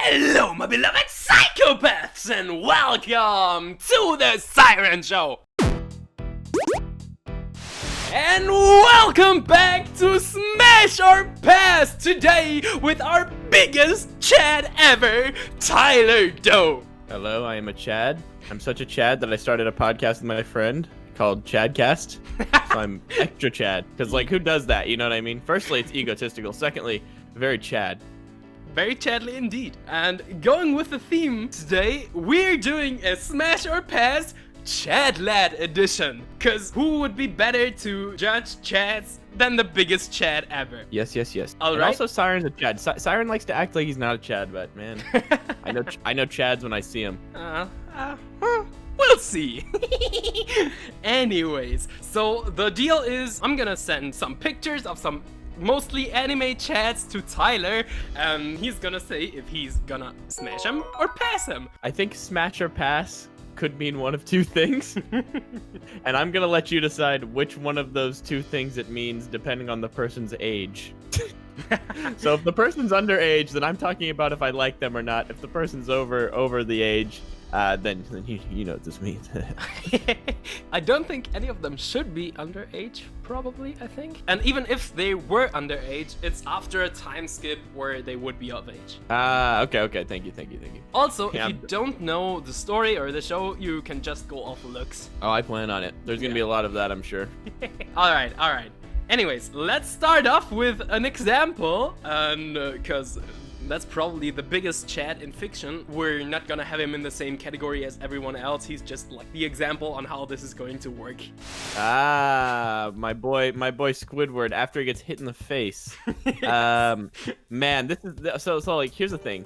Hello, my beloved psychopaths, and welcome to the Siron Show! And welcome back to Smash or Pass today with our biggest Chad ever, Tyler DOE. Hello, I am a Chad. I'm such a Chad that I started a podcast with my friend called Chadcast. So I'm extra Chad. Because, like, who does that? You know what I mean? Firstly, it's egotistical. Secondly, very Chad. Very Chadly indeed. And going with the theme today, we're doing a Smash or Pass Chadlad Edition. Because who would be better to judge Chads than the biggest Chad ever? Yes, yes, yes. All and right. also, Siron's a Chad. Siron likes to act like he's not a Chad, but man, I know Chads when I see him. We'll see. Anyways, so the deal is I'm gonna send some pictures of some mostly anime Chads to Tyler, and he's gonna say if he's gonna smash him or pass him. I think smash or pass could mean one of two things. And I'm gonna let you decide which one of those two things it means depending on the person's age. So if the person's underage, then I'm talking about if I like them or not. If the person's over the age, then you know what this means. I don't think any of them should be underage, probably, I think. And even if they were underage, it's after a time skip where they would be of age. Okay, thank you. Also, Yeah, if you don't know the story or the show, you can just go off looks. Oh, I plan on it. There's gonna be a lot of that, I'm sure. Alright. Anyways, let's start off with an example, and because that's probably the biggest Chad in fiction. We're not gonna have him in the same category as everyone else. He's just like the example on how this is going to work. My boy Squidward after he gets hit in the face. Man, this is so like here's the thing.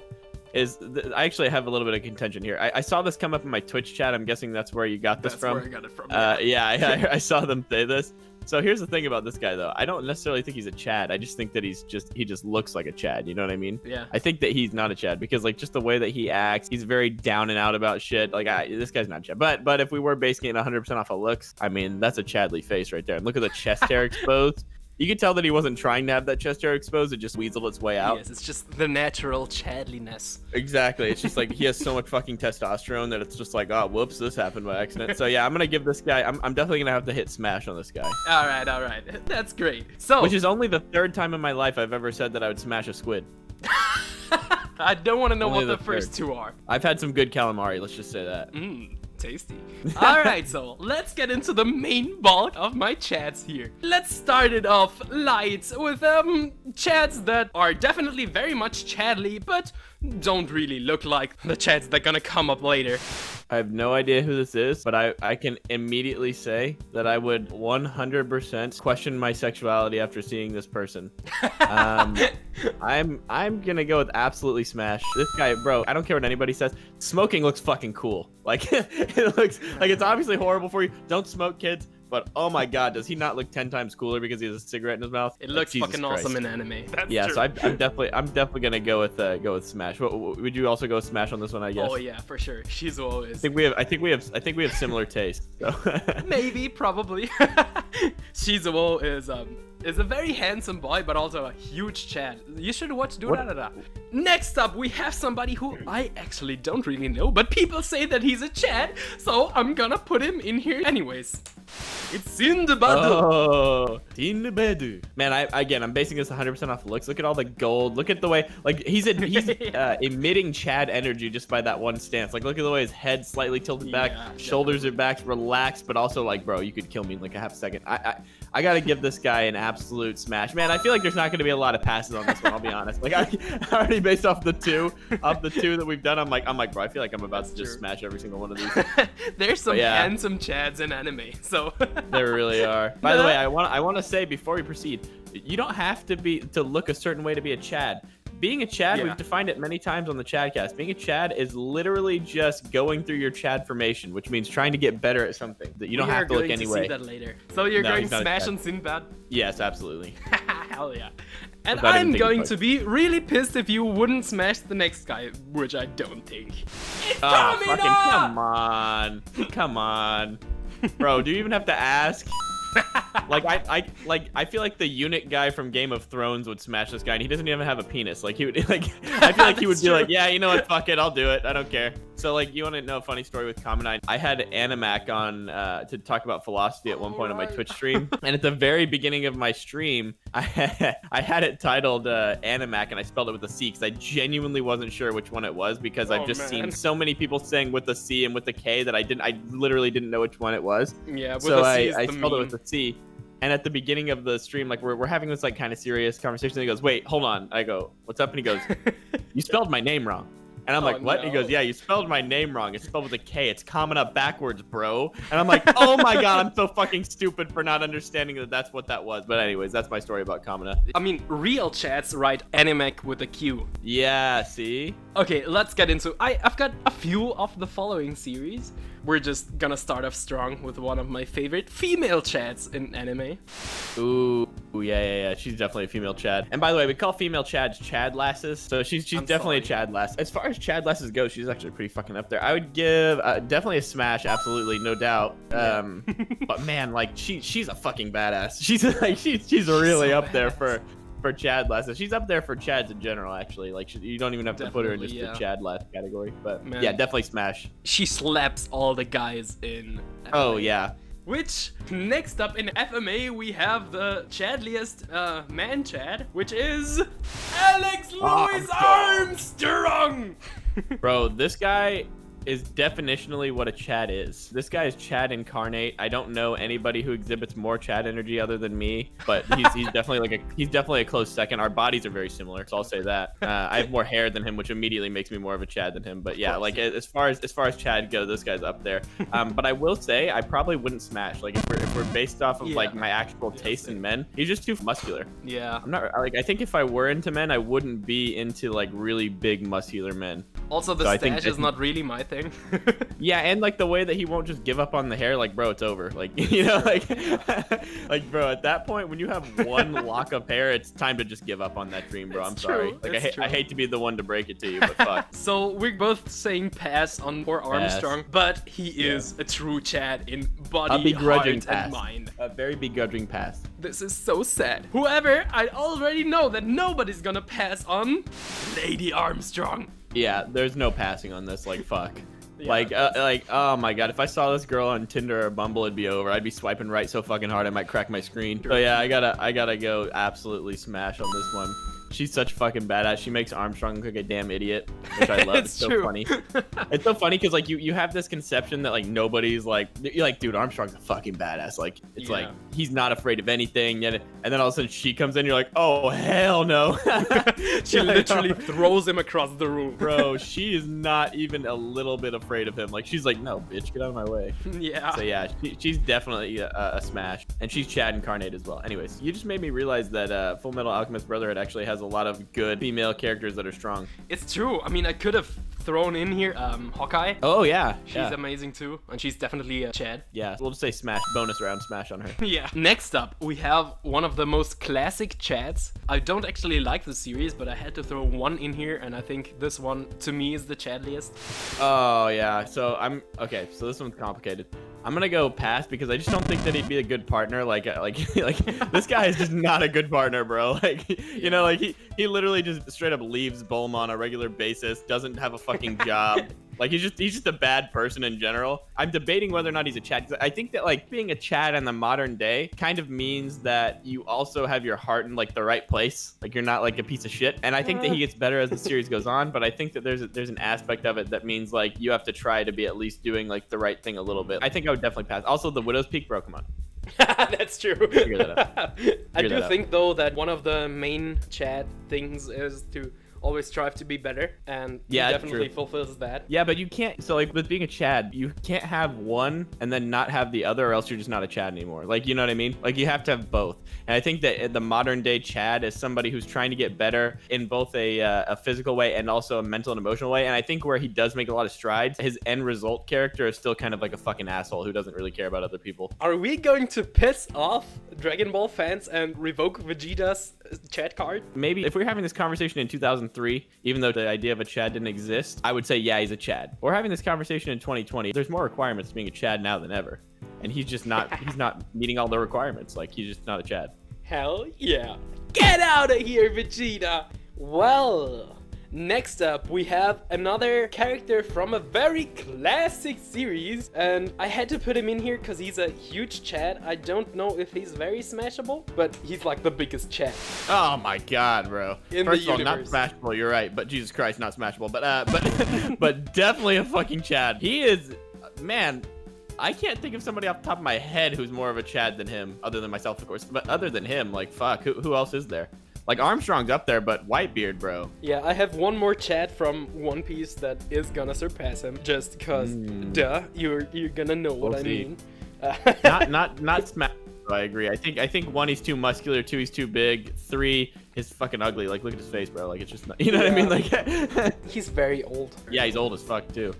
I actually have a little bit of contention here. I saw this come up in my Twitch chat. I'm guessing that's where you got this from. That's where I got it from. Yeah, I saw them say this. So here's the thing about this guy, though. I don't necessarily think he's a Chad. I just think that he just looks like a Chad. You know what I mean? Yeah. I think that he's not a Chad because, like, just the way that he acts, he's very down and out about shit. Like, this guy's not a Chad. But if we were basing it 100% off of looks, I mean, that's a Chadly face right there. And look at the chest hair exposed. You can tell that he wasn't trying to have that chest hair exposed. It just weaseled its way out. Yes, it's just the natural Chadliness. Exactly. It's just like he has so much fucking testosterone that it's just like, oh, whoops, this happened by accident. So yeah, I'm gonna give this guy. I'm definitely gonna have to hit smash on this guy. All right. That's great. So, which is only the third time in my life I've ever said that I would smash a squid. I don't want to know Only what the the first third. two are. I've had some good calamari. Let's just say that. Tasty. Alright, so let's get into the main bulk of my chats here. Let's start it off light with chats that are definitely very much Chadly, but don't really look like the chats that are gonna come up later. I have no idea who this is, but I can immediately say that I would 100% question my sexuality after seeing this person. I'm gonna go with absolutely smash. This guy, bro, I don't care what anybody says. Smoking looks fucking cool. Like, it looks like it's obviously horrible for you. Don't smoke, kids. But oh my god, does he not look 10 times cooler because he has a cigarette in his mouth? It looks Jesus fucking Christ. awesome in anime. That's yeah, true. so I'm definitely gonna go with smash. Would you also go smash on this one? I guess. Oh yeah, for sure. Shizuo is. I think we have similar tastes. So. Maybe, probably. Shizuo is a very handsome boy, but also a huge Chad. You should watch Durarara. Next up, we have somebody who I actually don't really know, but people say that he's a Chad, so I'm gonna put him in here anyways. It's Sindbad. Oh, Sindbad. Man, I'm basing this 100% off looks. Look at all the gold. Look at the way, like, he's emitting Chad energy just by that one stance. Like, look at the way his head slightly tilted back, shoulders are back, relaxed, but also like, bro, you could kill me in like a half second. I gotta give this guy an absolute smash. Man, I feel like there's not gonna be a lot of passes on this one, I'll be honest. Like, I already based off the two that we've done, I'm like, bro, I feel like I'm about to just smash every single one of these. There's some handsome Chads in anime, so. There really are. By the way, I want to say before we proceed, you don't have to look a certain way to be a Chad. Being a Chad, we've defined it many times on the Chadcast. Being a Chad is literally just going through your Chad formation, which means trying to get better at something. That you don't have to look anyway. See that later. So you're going to smash on Sinbad? Yes, absolutely. Hell yeah. And I'm going to be really pissed if you wouldn't smash the next guy, which I don't think. It's come on. Come on. Bro, do you even have to ask? Like, like I feel like the eunuch guy from Game of Thrones would smash this guy, and he doesn't even have a penis. Like he would like I feel like he would be like, yeah, you know what, fuck it, I'll do it. I don't care. So like, you want to know a funny story with Kamina? I had Animac on to talk about philosophy at one point on my Twitch stream, and at the very beginning of my stream, I had it titled Animac, and I spelled it with a C because I genuinely wasn't sure which one it was, because I've just seen so many people saying with the C and with the K that I literally didn't know which one it was. Yeah, with so a C I spelled it with a C. And at the beginning of the stream, like we're having this like kind of serious conversation. And he goes, "Wait, hold on." I go, "What's up?" And he goes, "You spelled my name wrong." And I'm like, "What?" No. He goes, "Yeah, you spelled my name wrong. It's spelled with a K. It's Kamina backwards, bro." And I'm like, "Oh my god, I'm so fucking stupid for not understanding that that's what that was." But anyways, that's my story about Kamina. I mean, real chats write Animac with a Q. Yeah, see? Okay, let's get into... I've got a few of the following series. We're just gonna start off strong with one of my favorite female chats in anime. Ooh, yeah. She's definitely a female Chad. And by the way, we call female Chads Chadlasses. So she's definitely a Chadlass. As far as Chadlasses go, she's actually pretty fucking up there. I would give definitely a smash, absolutely, no doubt. But man, like she's a fucking badass. She's like she's really so up there for Chadlasses. She's up there for Chads in general, actually. Like you don't even have to put her in just the Chadlass category. But man, yeah, definitely smash. She slaps all the guys in FMA. Oh yeah. Which, next up in FMA, we have the Chadliest man Chad, which is Alex Louis Armstrong! Bro, this guy is definitionally what a Chad is. This guy is Chad incarnate. I don't know anybody who exhibits more Chad energy other than me, but he's definitely a close second. Our bodies are very similar, so I'll say that. I have more hair than him, which immediately makes me more of a Chad than him. But yeah, like as far as Chad goes, this guy's up there. But I will say I probably wouldn't smash. Like if we're based off of like my actual taste in men, he's just too muscular. Yeah. I'm not like, I think if I were into men, I wouldn't be into like really big muscular men. Also, the stash is not really my thing. Yeah, and like the way that he won't just give up on the hair, like bro, it's over. Like, you know, like bro, at that point when you have one lock of hair, it's time to just give up on that dream, bro. I'm sorry. Like I hate to be the one to break it to you, but fuck. So we're both saying pass on for Armstrong, but he is a true Chad in body, heart, and mind. A very begrudging pass. This is so sad. However, I already know that nobody's gonna pass on Lady Armstrong. Yeah, there's no passing on this. Like fuck. Yeah, like oh my god, if I saw this girl on Tinder or Bumble, it'd be over. I'd be swiping right so fucking hard I might crack my screen. So yeah, I gotta go absolutely smash on this one. She's such fucking badass. She makes Armstrong look like a damn idiot, which I love. It's so funny. It's so funny because like you have this conception that like nobody's like, you're like, dude, Armstrong's a fucking badass. Like it's like he's not afraid of anything. And then all of a sudden she comes in, you're like, oh hell no. She literally throws him across the room. Bro, she is not even a little bit afraid of him. Like she's like, no, bitch, get out of my way. Yeah. So yeah, she's definitely a smash, and she's Chad incarnate as well. Anyways, you just made me realize that Full Metal Alchemist Brotherhood actually has a lot of good female characters that are strong. It's true. I mean, I could have thrown in here Hawkeye. Oh yeah, she's amazing too, and she's definitely a Chad. Yeah, we'll just say smash, bonus round smash on her. Yeah. Next up, we have one of the most classic Chads. I don't actually like the series, but I had to throw one in here, and I think this one to me is the Chadliest. Oh yeah. So so this one's complicated. I'm gonna go pass because I just don't think that he'd be a good partner. Like this guy is just not a good partner, bro. Like you know, like he literally just straight up leaves Bulma on a regular basis, doesn't have a fucking job. Like he's just a bad person in general. I'm debating whether or not he's a Chad. I think that like being a Chad in the modern day kind of means that you also have your heart in like the right place. Like you're not like a piece of shit. And I think that he gets better as the series goes on. But I think that there's an aspect of it that means like you have to try to be at least doing like the right thing a little bit. I think I would definitely pass. Also, the Widow's Peak, bro, come on. That's true. Figure that out. I do think though that one of the main Chad things is to always strive to be better, and he definitely fulfills that. Yeah, but you can't, so like with being a Chad, you can't have one and then not have the other, or else you're just not a Chad anymore. Like, you know what I mean? Like you have to have both. And I think that the modern day Chad is somebody who's trying to get better in both a physical way and also a mental and emotional way. And I think where he does make a lot of strides, his end result character is still kind of like a fucking asshole who doesn't really care about other people. Are we going to piss off Dragon Ball fans and revoke Vegeta's Chad card? Maybe if we were having this conversation in 2003, even though the idea of a Chad didn't exist, I would say, yeah, he's a Chad. We're having this conversation in 2020. There's more requirements to being a Chad now than ever. and he's not meeting all the requirements. Like, he's just not a Chad. Hell yeah. Get out of here, Vegeta! Well, next up we have another character from a very classic series, and I had to put him in here because he's a huge Chad. I don't know if he's very smashable, but he's like the biggest Chad. Oh my god, bro. In First the of all, not universe. smashable, you're right, but Jesus Christ, not smashable. But but definitely a fucking Chad. He is, man, I can't think of somebody off the top of my head who's more of a Chad than him, other than myself, of course. But other than him, like, fuck, who else is there? Like, Armstrong's up there, but Whitebeard, bro. Yeah, I have one more Chad from One Piece that is gonna surpass him, just cause, duh, you're gonna know what We'll I see. mean. not smash. I agree. I think 1, he's too muscular. 2, he's too big. 3, he's fucking ugly. Like, look at his face, bro. Like, it's just not, you know what I mean? Like, He's very old. yeah, he's old as fuck too.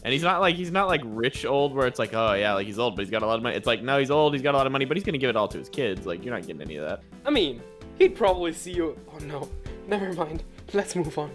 And he's not like rich old where it's like, oh yeah, like he's old, but he's got a lot of money. It's like, no, he's old, he's got a lot of money, but he's gonna give it all to his kids. Like, you're not getting any of that. I mean, he'd probably see you. Oh no, never mind. Let's move on.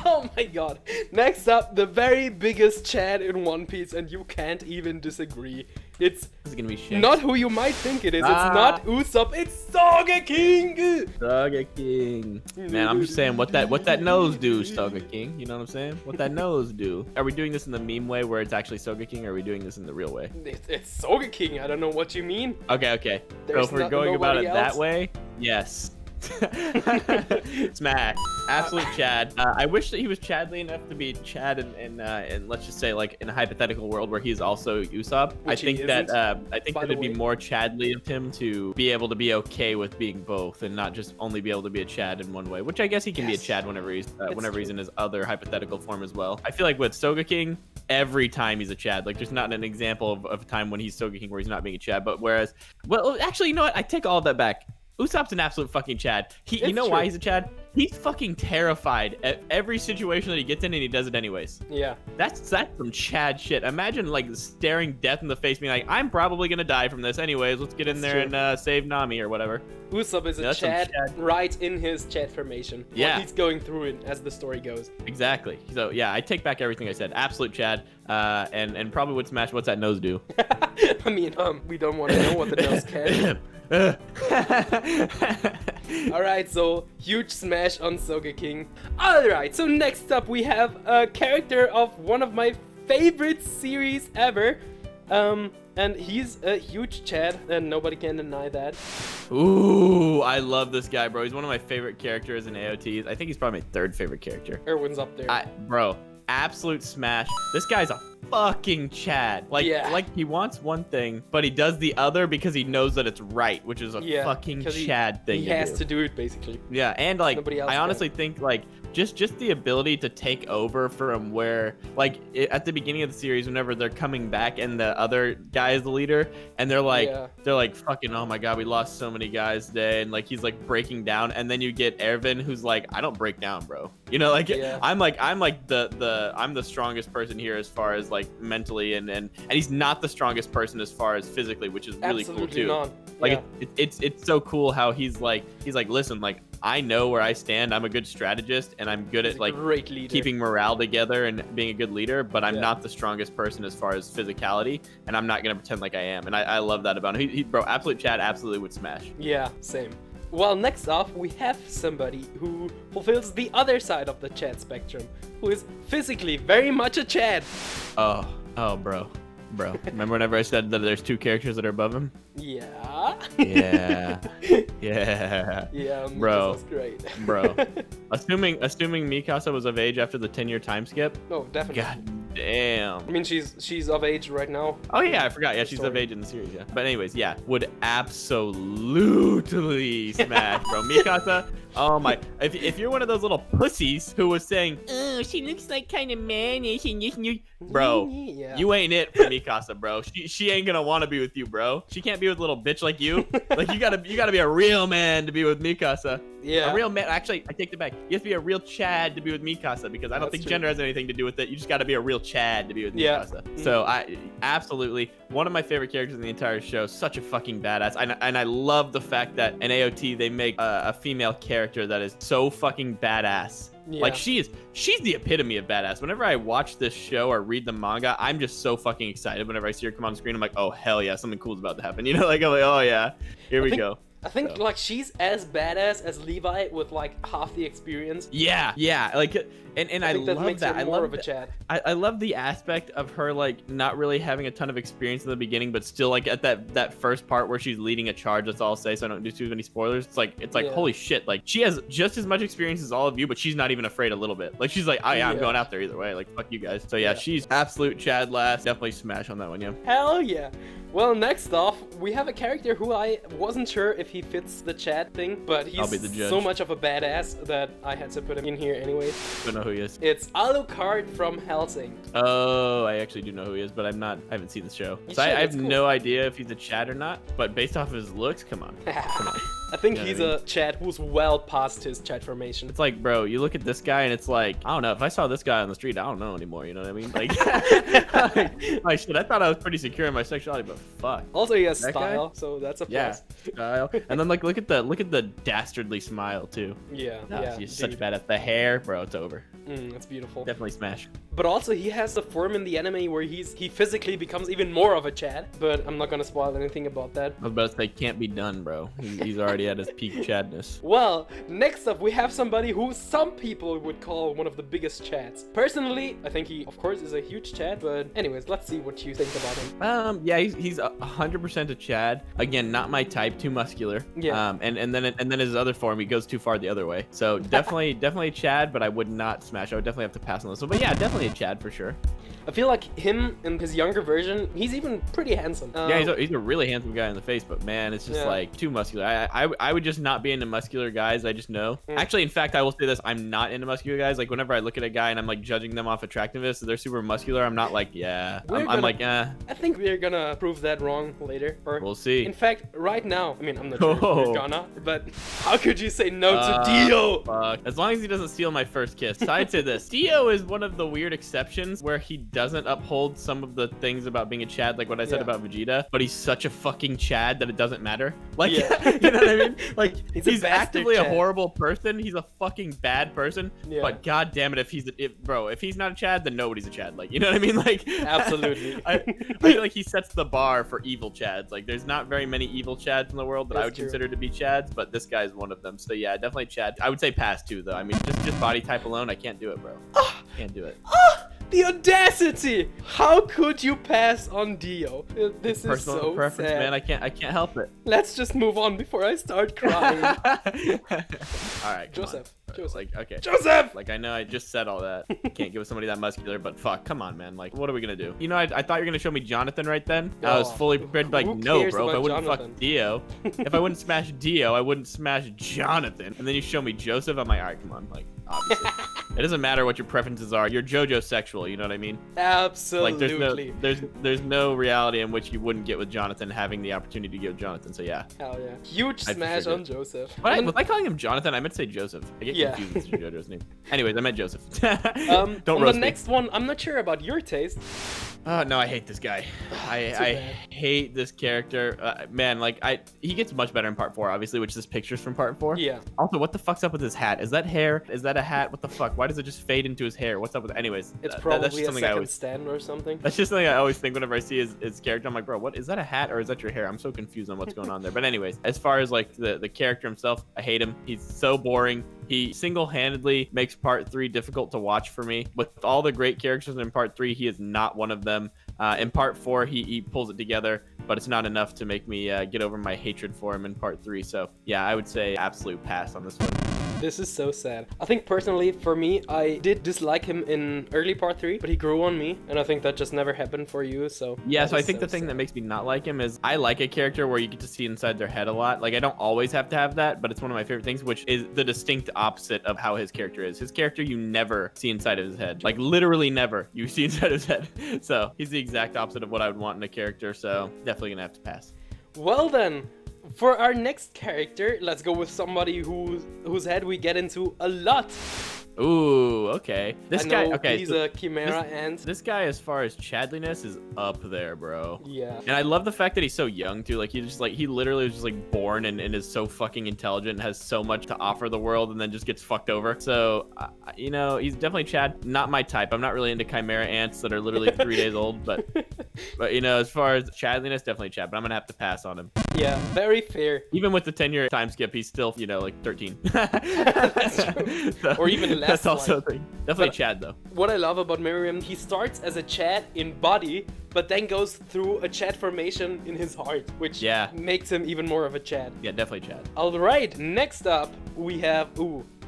Oh my god. Next up, the very biggest Chad in One Piece, and you can't even disagree. It's This is gonna be shit. not who you might think it is. It's not Usopp. It's Sogeking. Soga King. Man, I'm just saying what that nose do, Soga King. You know what I'm saying? What that nose do. Are we doing this in the meme way where it's actually Soga King, or are we doing this in the real way? It's Sogeking. I don't know what you mean. Okay. So There's if we're going about it nobody that else? way, yes. Smash. Absolute Chad. I wish that he was Chadly enough to be Chad and let's just say like in a hypothetical world where he's also Usopp. Which he I think that by the it'd be way. more Chadly of him to be able to be okay with being both and not just only be able to be a Chad in one way, which I guess he can be a Yes. Chad whenever he's true. in his other hypothetical form as well. I feel like with Soga King, every time he's a Chad. Like, there's not an example of a time when he's Soga King where he's not being a Chad. But whereas, well, actually, you know what? I take all of that back. Usopp's an absolute fucking Chad. You It's know why true. he's a Chad? He's fucking terrified at every situation that he gets in, and he does it anyways. Yeah. That's some Chad shit. Imagine like staring death in the face, being like, "I'm probably gonna die from this anyways. Let's get in That's there true. and save Nami or whatever." Usopp is a That's some Chad, Chad. right in his Chad formation. Yeah. What he's going through it as the story goes. Exactly. So yeah, I take back everything I said. Absolute Chad. And probably would smash. What's that nose do? I mean, we don't want to know what the nose can. Alright, so huge smash on Sogeking. Alright, so next up we have a character of one of my favorite series ever. And he's a huge Chad, and nobody can deny that. Ooh, I love this guy, bro. He's one of my favorite characters in AOTs. I think he's probably my 3rd favorite character. Erwin's up there. Bro, absolute smash. This guy's a fucking Chad. Like, Yeah. like he wants one thing, but he does the other because he knows that it's right, which is a fucking 'cause Chad thing. He has to do it, basically. Yeah, and like Nobody else I can. honestly think like just the ability to take over from where like at the beginning of the series whenever they're coming back and the other guy is the leader and they're like fucking, oh my god, we lost so many guys today, and like he's like breaking down, and then you get Erwin who's like, I don't break down, bro. You know, like Yeah. I'm the strongest person here as far as like mentally and he's not the strongest person as far as physically, which is really Absolutely cool too. not. Like Yeah. it's so cool how he's like listen, like I know where I stand. I'm a good strategist and I'm good He's at a like great leader. keeping morale together and being a good leader, but I'm Yeah. not the strongest person as far as physicality, and I'm not gonna pretend like I am. And I love that about him. He bro, absolute Chad absolutely would smash. Yeah, same. Well, next off, we have somebody who fulfills the other side of the Chad spectrum, who is physically very much a Chad. Oh, bro. Remember whenever I said that there's 2 characters that are above him? Yeah. Yeah. Yeah. Yeah, Bro. Mikasa's great. Bro. Assuming Mikasa was of age after the 10-year time skip. No, definitely. God damn. I mean, she's of age right now. Oh yeah, I forgot. Yeah, she's of Story. age in the series. Yeah, but anyways, yeah, would absolutely smash, bro. Mikasa. Oh my! If you're one of those little pussies who was saying, "Oh, she looks like kind of mannish," and you, bro, Yeah. you ain't it for Mikasa, bro. She ain't gonna want to be with you, bro. She can't be with a little bitch like you. Like you gotta be a real man to be with Mikasa. Yeah. A real man. Actually, I take it back. You have to be a real Chad to be with Mikasa because I don't That's think true. gender has anything to do with it. You just got to be a real Chad to be with Yeah. Mikasa. So I absolutely one of my favorite characters in the entire show. Such a fucking badass. And I love the fact that in AOT they make a female character character that is so fucking badass. Yeah. Like she's the epitome of badass. Whenever I watch this show or read the manga, I'm just so fucking excited. Whenever I see her come on screen, I'm like, oh hell yeah, something cool's about to happen. You know, like I'm like, oh yeah, here we go. I think like she's as badass as Levi with like half the experience. Yeah, like, and I love that. I love Chad. I love the aspect of her like not really having a ton of experience in the beginning, but still like at that first part where she's leading a charge. That's all I'll say, so I don't do too many spoilers. It's like holy shit, like she has just as much experience as all of you, but she's not even afraid a little bit. Like she's like, oh yeah, I'm going out there either way. Like fuck you guys. So yeah, she's absolute Chadlass. Definitely smash on that one, yeah. Hell yeah. Well, next off, we have a character who I wasn't sure if he fits the Chad thing, but he's so much of a badass that I had to put him in here anyway. I don't know who he is. It's Alucard from Hellsing. Oh, I actually do know who he is, but I haven't seen the show. So I have no idea if he's a Chad or not, but based off of his looks, come on. Come on. I think he's a Chad who's well past his Chad formation. It's like, bro, you look at this guy and it's like, I don't know, if I saw this guy on the street, I don't know anymore, you know what I mean? Like, like shit, I thought I was pretty secure in my sexuality, but fuck. Also, he has style, so that's a plus. Yeah, style. And then like look at the dastardly smile too. Yeah, he's such badass. The hair, bro, it's over. That's beautiful. Definitely smash. But also he has the form in the anime where he physically becomes even more of a Chad. But I'm not gonna spoil anything about that. I was about to say, can't be done, bro. He's already at his peak Chadness. Well, next up we have somebody who some people would call one of the biggest Chads. Personally, I think he, of course, is a huge Chad. But anyways, let's see what you think about him. Yeah, he's 100% a Chad. Again, not my type, too muscular. Yeah. And then his other form, he goes too far the other way. So definitely a Chad, but I would not smash. I would definitely have to pass on this one. But yeah, definitely a Chad for sure. I feel like him in his younger version, he's even pretty handsome. Yeah, he's a really handsome guy in the face, but man, it's just like too muscular. I would just not be into muscular guys. I just know. Actually, in fact, I will say this: I'm not into muscular guys. Like whenever I look at a guy and I'm like judging them off attractiveness, if they're super muscular, I'm not like, yeah. I'm like, eh. I think we're gonna prove that wrong later. Or we'll see. In fact, right now, I mean, I'm not sure if we're gonna, but how could you say no to Dio? Fuck. As long as he doesn't steal my first kiss. Side to this, Dio is one of the weird exceptions where he doesn't uphold some of the things about being a Chad, like what I said about Vegeta, but he's such a fucking Chad that it doesn't matter. Like, you know what I mean? Like, he's actively a horrible person. He's a fucking bad person. But god damn it, if he's not a Chad, then nobody's a Chad. Like, you know what I mean? Like, absolutely. I feel like he sets the bar for evil Chads. Like, there's not very many evil Chads in the world that I would consider to be Chads, but this guy's one of them. So yeah, definitely Chad. I would say pass too, though. I mean, just body type alone, I can't do it, bro. Can't do it. The audacity! How could you pass on Dio? This is personal so preference, sad. man. I can't help it. Let's just move on before I start crying. All right, Joseph. Like, okay. Joseph! Like, I know I just said all that. Can't give somebody that muscular, but fuck, come on, man. Like, what are we gonna do? You know, I thought you were gonna show me Jonathan right then. I was fully prepared to be like, no, bro. If I wouldn't fuck Dio, if I wouldn't smash Dio, I wouldn't smash Jonathan. And then you show me Joseph, I'm like, all right, come on. Like, obviously. It doesn't matter what your preferences are. You're JoJo sexual, you know what I mean? Absolutely. Like, there's no reality in which you wouldn't get with Jonathan having the opportunity to get with Jonathan, so yeah. Hell yeah. Huge smash on Joseph. Was I calling him Jonathan? I meant to say Joseph. I get confused with JoJo's name. Anyways, I meant Joseph. Don't on the next one, I'm not sure about your taste. No, I hate this guy. I hate this character. Man, like, he gets much better in part 4, obviously, which this picture's from part 4. Yeah. Also, what the fuck's up with his hat? Is that hair? Is that a hat? What the fuck? Why does it just fade into his hair? What's up with it? Anyways, it's probably that's just a second stand or something. That's just something I always think whenever I see his character. I'm like, bro, what is that, a hat or is that your hair? I'm so confused on what's going on there. But anyways, as far as like the character himself, I hate him. He's so boring. He single-handedly makes part 3 difficult to watch for me. With all the great characters in part 3, he is not one of them. In part 4, he pulls it together, but it's not enough to make me get over my hatred for him in part 3. So yeah, I would say absolute pass on this one. This is so sad. I think personally, for me, I did dislike him in early part 3, but he grew on me, and I think that just never happened for you, so... Yeah, so I think the thing that makes me not like him is I like a character where you get to see inside their head a lot. Like, I don't always have to have that, but it's one of my favorite things, which is the distinct opposite of how his character is. His character, you never see inside of his head. Like, literally never you see inside his head. So, he's the exact opposite of what I would want in a character, so definitely gonna have to pass. Well then, for our next character, let's go with somebody whose head we get into a lot. Ooh, okay. This I guy, know okay. he's so a chimera ant. this guy, as far as Chadliness, is up there, bro. Yeah. And I love the fact that he's so young too. Like he literally was just like born and is so fucking intelligent, and has so much to offer the world, and then just gets fucked over. So, you know, he's definitely Chad. Not my type. I'm not really into chimera ants that are literally 3 days old. But you know, as far as Chadliness, definitely Chad. But I'm gonna have to pass on him. Yeah, very fair. Even with the 10-year time skip, he's still, you know, like 13. That's true. So, Or even less. That's also like. a thing. Definitely But Chad though. What I love about Miriam, he starts as a Chad in body, but then goes through a Chad formation in his heart, which makes him even more of a Chad. Yeah, definitely Chad. All right, next up we have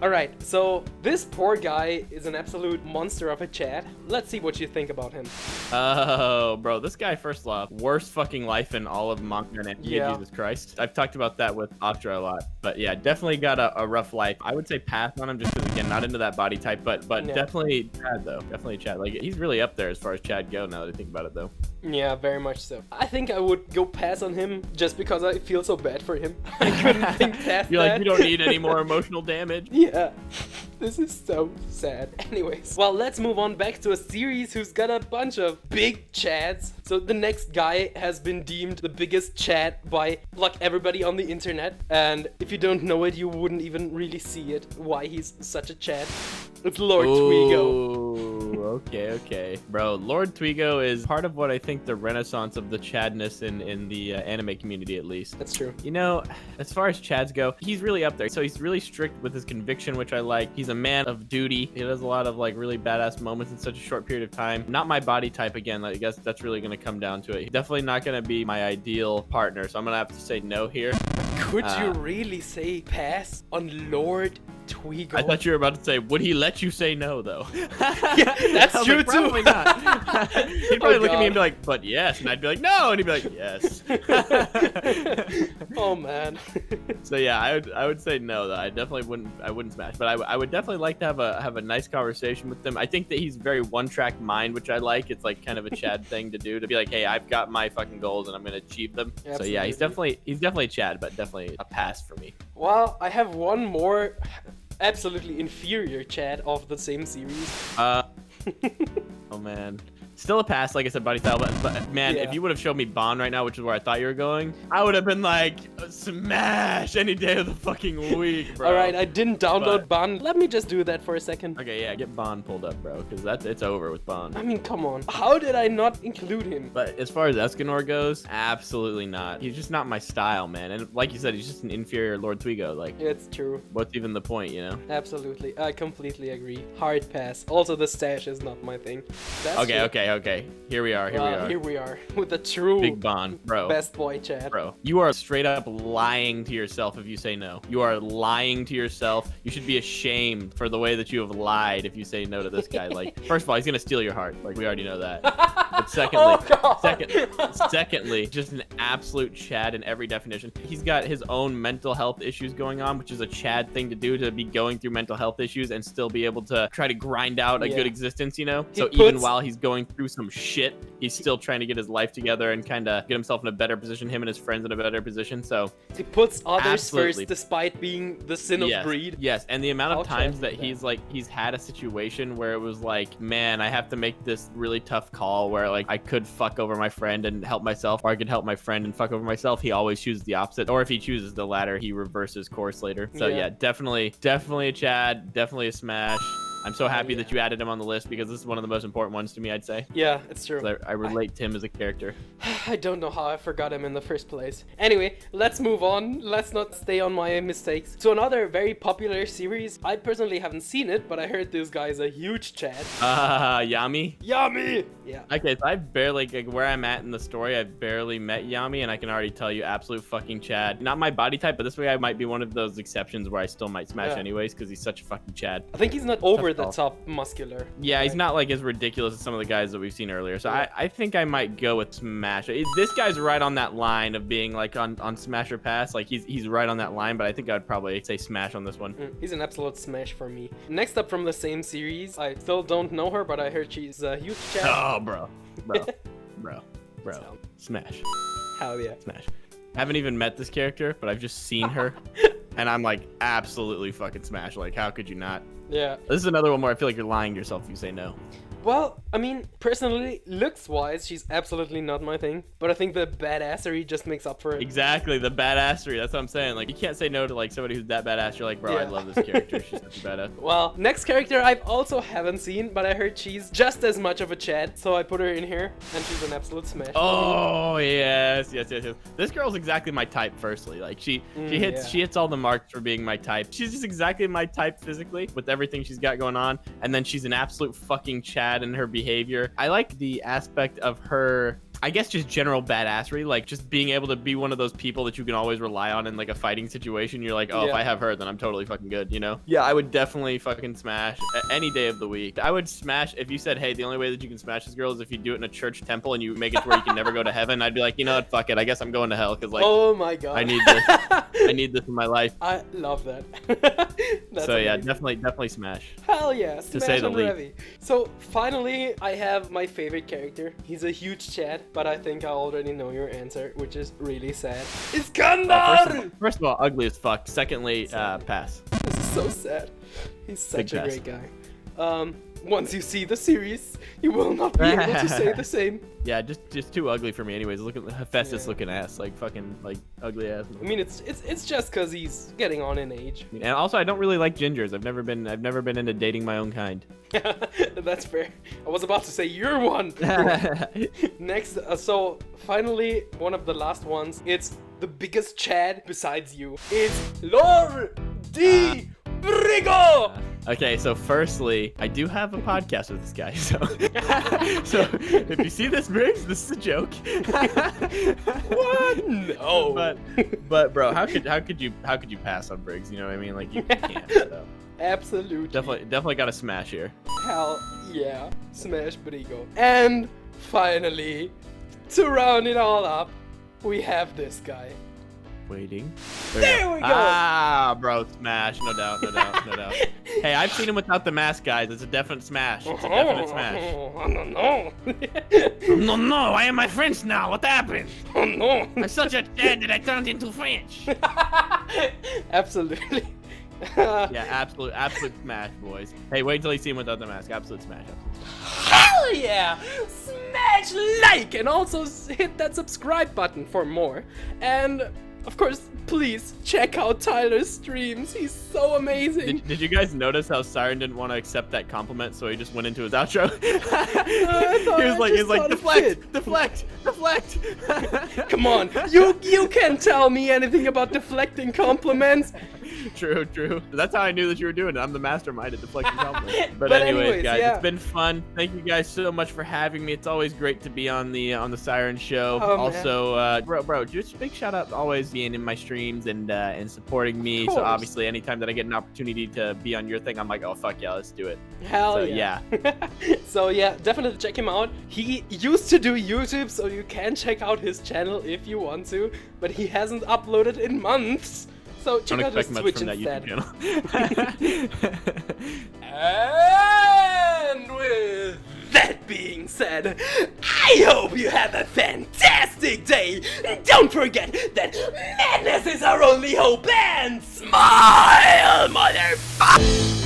All right, so this poor guy is an absolute monster of a Chad. Let's see what you think about him. Oh, bro, this guy, first off, worst fucking life in all of manga and anime, Jesus Christ. I've talked about that with Astra a lot, but yeah, definitely got a rough life. I would say pass on him just because, again, not into that body type, but definitely Chad, though. Definitely Chad. Like, he's really up there as far as Chad go, now that I think about it, though. Yeah, very much so. I think I would go pass on him just because I feel so bad for him. I couldn't think past You're that. like, you don't need any more emotional damage. Yeah, this is so sad. Anyways, well, let's move on back to a series who's got a bunch of big Chads. So the next guy has been deemed the biggest Chad by like everybody on the internet. And if you don't know it, you wouldn't even really see it, why he's such a Chad. It's Lord Twigo. Okay. Bro, Lord Twigo is part of what I think the renaissance of the Chadness in the anime community, at least. That's true. You know, as far as Chads go, he's really up there. So he's really strict with his conviction, which I like. He's a man of duty. He does a lot of like really badass moments in such a short period of time. Not my body type, again. I guess that's really going to come down to it. He's definitely not going to be my ideal partner, so I'm going to have to say no here. Could you really say pass on Lord Twigo? I thought you were about to say, would he let you say no, though? Yeah, that's true, like, too. Probably not. He'd probably look at me and be like, but yes. And I'd be like, no. And he'd be like, yes. Oh, man. So yeah, I would say no, though. I wouldn't smash, but I would definitely like to have a nice conversation with him. I think that he's very one-track mind, which I like. It's like kind of a Chad thing to do, to be like, hey, I've got my fucking goals and I'm gonna achieve them. Absolutely. So yeah, he's definitely Chad, but definitely a pass for me. Well, I have one more absolutely inferior Chad of the same series. Oh man. Still a pass, like I said, body style, but man, if you would have showed me Bond right now, which is where I thought you were going, I would have been like, smash any day of the fucking week, bro. All right, I didn't download Bond. Let me just do that for a second. Okay, yeah, get Bond pulled up, bro, because it's over with Bond. I mean, come on. How did I not include him? But as far as Escanor goes, absolutely not. He's just not my style, man. And like you said, he's just an inferior Lord Twigo. Like, it's true. What's even the point, you know? Absolutely. I completely agree. Hard pass. Also, the stash is not my thing. That's okay. Here we are. Here we are with a true big Bond, bro. Best boy Chad. Bro, you are straight up lying to yourself if you say no. You are lying to yourself. You should be ashamed for the way that you have lied if you say no to this guy. Like, first of all, he's gonna steal your heart. Like, we already know that. But secondly, just an absolute Chad in every definition. He's got his own mental health issues going on, which is a Chad thing to do, to be going through mental health issues and still be able to try to grind out a good existence, you know? So even while he's going through some shit, he's still trying to get his life together and kind of get himself in a better position, him and his friends in a better position. So he puts others first despite being the sin of greed. Yes, and the amount of times that he's had a situation where it was like, man, I have to make this really tough call where like I could fuck over my friend and help myself, or I could help my friend and fuck over myself. He always chooses the opposite, or if he chooses the latter, he reverses course later. So yeah, definitely a Chad, definitely a smash. I'm so happy that you added him on the list because this is one of the most important ones to me, I'd say. Yeah, it's true. I relate to him as a character. I don't know how I forgot him in the first place. Anyway, let's move on. Let's not stay on my mistakes. So another very popular series. I personally haven't seen it, but I heard this guy is a huge Chad. Yami? Yami! Yeah. Okay, so I've barely, like, where I'm at in the story, I've barely met Yami, and I can already tell you absolute fucking Chad. Not my body type, but this way I might be one of those exceptions where I still might smash anyways because he's such a fucking Chad. I think he's not over the top muscular. Yeah, he's not like as ridiculous as some of the guys that we've seen earlier. So I think I might go with smash. This guy's right on that line of being like on smash or pass. Like he's right on that line, but I think I'd probably say smash on this one. He's an absolute smash for me. Next up from the same series, I still don't know her, but I heard she's a huge Chad. Oh, bro. Smash. Hell yeah. Smash. I haven't even met this character, but I've just seen her. And I'm like, absolutely fucking smash. Like, how could you not? Yeah. This is another one where I feel like you're lying to yourself if you say no. Well, I mean, personally, looks-wise, she's absolutely not my thing. But I think the badassery just makes up for it. Exactly, the badassery. That's what I'm saying. Like, you can't say no to like somebody who's that badass. You're like, bro, I Yeah. love this character. She's such a badass. Well, next character I also haven't seen, but I heard she's just as much of a Chad, so I put her in here, and she's an absolute smash. Oh yes. This girl's exactly my type. Firstly, like she hits all the marks for being my type. She's just exactly my type physically with everything she's got going on, and then she's an absolute fucking Chad in her behavior. I like the aspect of her, I guess, just general badassery, like just being able to be one of those people that you can always rely on in like a fighting situation. You're like, oh, if I have her, then I'm totally fucking good, you know? Yeah, I would definitely fucking smash any day of the week. I would smash if you said, hey, the only way that you can smash this girl is if you do it in a church temple and you make it to where you can never go to heaven. I'd be like, you know what, fuck it, I guess I'm going to hell because like, oh my god, I need this. I need this in my life. I love that. So yeah, amazing. definitely smash. Hell yeah, smash say the and least. Revy. So finally, I have my favorite character. He's a huge Chad, but I think I already know your answer, which is really sad. Iskandar! First of all, ugly as fuck. Secondly, pass. This is so sad. He's such Big a pass. great guy. Once you see the series, you will not be able to say the same. Yeah, just too ugly for me. Anyways, look at Hephaestus looking ass, like fucking like ugly ass. I mean, it's just because he's getting on in age. And also, I don't really like gingers. I've never been into dating my own kind. That's fair. I was about to say you're one. Next, so finally, one of the last ones. It's the biggest Chad besides you. It's Lord D. Brigo! Okay, so firstly, I do have a podcast with this guy, so so if you see this, Briggs, this is a joke. What? No. But bro, how could you pass on Briggs? You know what I mean? Like you can't. So. Absolutely. Definitely got to smash here. Hell yeah. Smash Brigo. And finally, to round it all up, we have this guy. Waiting. There we go. Ah, bro, smash. No doubt. Hey, I've seen him without the mask, guys. It's a definite smash. It's a definite smash. Oh, no. No, I am my French now. What happened? Oh, no. I'm such a Chad that I turned into French. Absolutely. Yeah, absolute smash, boys. Hey, wait till you see him without the mask. Absolute smash. Hell yeah! Smash like and also hit that subscribe button for more. And of course, please check out Tyler's streams. He's so amazing. Did you guys notice how Siron didn't want to accept that compliment, so he just went into his outro? He was like, deflect. Come on, you can't tell me anything about deflecting compliments. True. That's how I knew that you were doing it. I'm the mastermind at deflecting compliments. But anyways, guys, yeah. It's been fun. Thank you guys so much for having me. It's always great to be on the Siron show. Oh, also, bro, just a big shout out to always being in my streams and supporting me. So obviously, anytime that I get an opportunity to be on your thing, I'm like, oh fuck yeah, let's do it. Hell yeah. So yeah, definitely check him out. He used to do YouTube, so you can check out his channel if you want to, but he hasn't uploaded in months. So check out his Twitch instead. And with that being said, I hope you have a fantastic day. And don't forget that madness is our only hope. And smile, motherfucker!